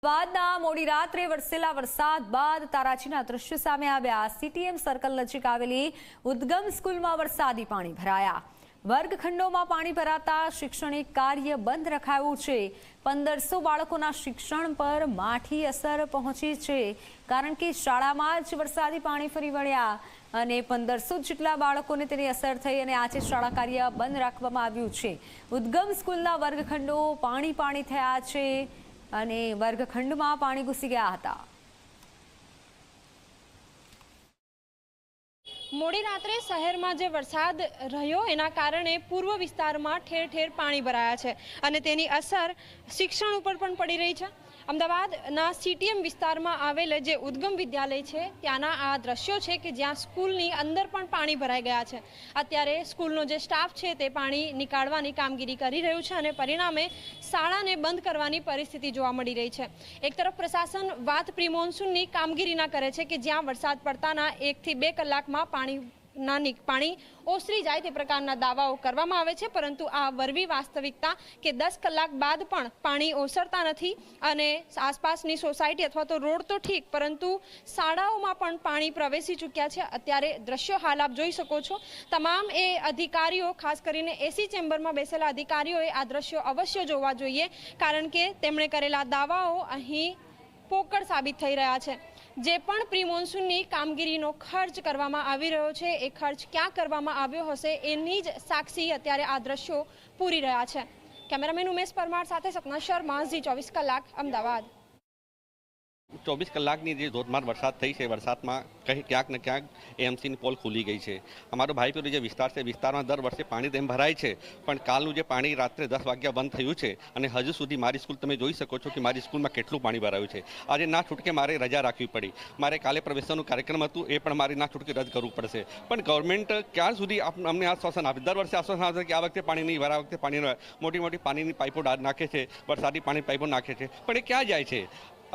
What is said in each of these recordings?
અમદાવાદના મોડી રાત્રે વરસેલા વરસાદ બાદ તારાજીના દ્રશ્યો સામે આવ્યા। સીટીએમ સર્કલ નજીક આવેલી ઉદ્ગમ સ્કૂલમાં વરસાદી પાણી ભરાયા। વર્ગખંડોમાં પાણી ભરાતા શૈક્ષણિક કાર્ય બંધ રખાયું છે। 1500 બાળકોના શિક્ષણ પર માઠી અસર પહોંચી છે, કારણ કે શાળામાં જ વરસાદી પાણી ફરી વળ્યા અને 1500 જેટલા બાળકોને તેની અસર થઈ અને આજે શાળા કાર્ય બંધ રાખવામાં આવ્યું છે। ઉદ્ગમ સ્કૂલના વર્ગખંડો પાણી થયા છે અને વર્ગખંડમાં પાણી ઘૂસી ગયા હતા। મોડી રાત્રે શહેરમાં જે વરસાદ રહ્યો એના કારણે પૂર્વ વિસ્તારમાં ઠેર ઠેર પાણી ભરાયા છે અને તેની અસર શિક્ષણ ઉપર પણ પડી રહી છે। અમદાવાદના સીટીએમ વિસ્તારમાં આવેલ જે ઉદ્ગમ વિદ્યાલય છે ત્યાંના આ દ્રશ્યો છે કે જ્યાં સ્કૂલની અંદર પણ પાણી ભરાઈ ગયા છે। અત્યારે સ્કૂલનો જે સ્ટાફ છે તે પાણી નીકાળવાની કામગીરી કરી રહ્યું છે અને પરિણામે શાળાને બંધ કરવાની પરિસ્થિતિ જોવા મળી રહી છે। એક તરફ પ્રશાસન વાત પ્રી મોન્સૂનની કામગીરીના કરે છે કે જ્યાં વરસાદ પડતાના 1 થી 2 કલાકમાં પાણી ઓસરી જાય તે પ્રકારના દાવાઓ કરવામાં આવે છે, પરંતુ આ વરવી વાસ્તવિકતા કે 10 કલાક બાદ પણ પાણી ઓસરતા નથી અને આસપાસની સોસાયટી અથવા તો રોડ તો ઠીક, પરંતુ શાળાઓમાં પણ પાણી પ્રવેશી ચૂક્યા છે। અત્યારે દ્રશ્યો હાલ આપ જોઈ શકો છો। તમામ એ અધિકારીઓ, ખાસ કરીને એસી ચેમ્બરમાં બેસેલા અધિકારીઓએ આ દ્રશ્યો અવશ્ય જોવા જોઈએ, કારણ કે તેમણે કરેલા દાવાઓ અહીં પોકળ સાબિત થઈ રહ્યા છે। જે પણ પ્રી મોન્સૂનની કામગીરીનો ખર્ચ કરવામાં આવી રહ્યો છે એ ખર્ચ ક્યાં કરવામાં આવ્યો હશે એની જ સાક્ષી અત્યારે આ દ્રશ્યો પૂરી રહ્યા છે। કેમેરામેન ઉમેશ પરમાર સાથે સપના શર્મા, ઝી 24 કલાક, અમદાવાદ। 24 કલાકની જે ધોધમાર વરસાદ થઈ છે, વરસાદમાં ક્યાંક ને ક્યાંક એએમસીની પોલ ખુલી ગઈ છે। અમારો ભાઈપુરી જે વિસ્તાર છે, વિસ્તારમાં દર વર્ષે પાણી તેમ ભરાય છે, પણ કાલનું જે પાણી રાત્રે 10 વાગ્યા બંધ થયું છે અને હજુ સુધી મારી સ્કૂલ તમે જોઈ શકો છો કે મારી સ્કૂલમાં કેટલું પાણી ભરાયું છે। આજે ના છૂટકે મારે રજા રાખવી પડી। મારે કાલે પ્રવેશનનું કાર્યક્રમ હતું, એ પણ મારે ના છૂટકે રદ કરવું પડશે। પણ ગવર્મેન્ટ ક્યાં સુધી અમને આશ્વાસન આપે? દર વર્ષે આશ્વાસન આપે કે આ વખતે પાણી નહીં ભરાય, આ વખતે પાણી નહીં ભરાય। મોટી મોટી પાણીની પાઇપો નાખે છે, વરસાદી પાણી પાઇપો નાખે છે, પણ એ ક્યાં જાય છે?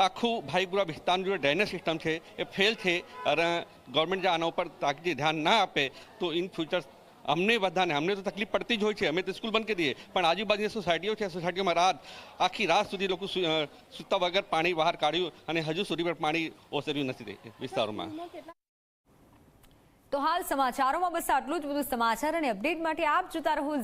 આખું ભાઈપુરા વિસ્તારનું જે ડ્રેનેજ સિસ્ટમ છે એ ફેલ છે અને ગવર્મેન્ટ જો આના ઉપર તાકીદે ધ્યાન ના આપે તો ઇન ફ્યુચર અમને તો તકલીફ પડતી જ હોય છે। અમે તો સ્કૂલ બંધ કરી દઈએ, પણ આજુબાજુની સોસાયટીઓ છે, સોસાયટીઓમાં આખી રાત સુધી લોકો સૂતા વગર પાણી બહાર કાઢ્યું અને હજુ સુધી પણ પાણી ઓસર્યું નથી વિસ્તારોમાં। તો હાલ સમાચારોમાં બસ આટલું જ। વધુ સમાચાર અને અપડેટ માટે આપ જોતા રહો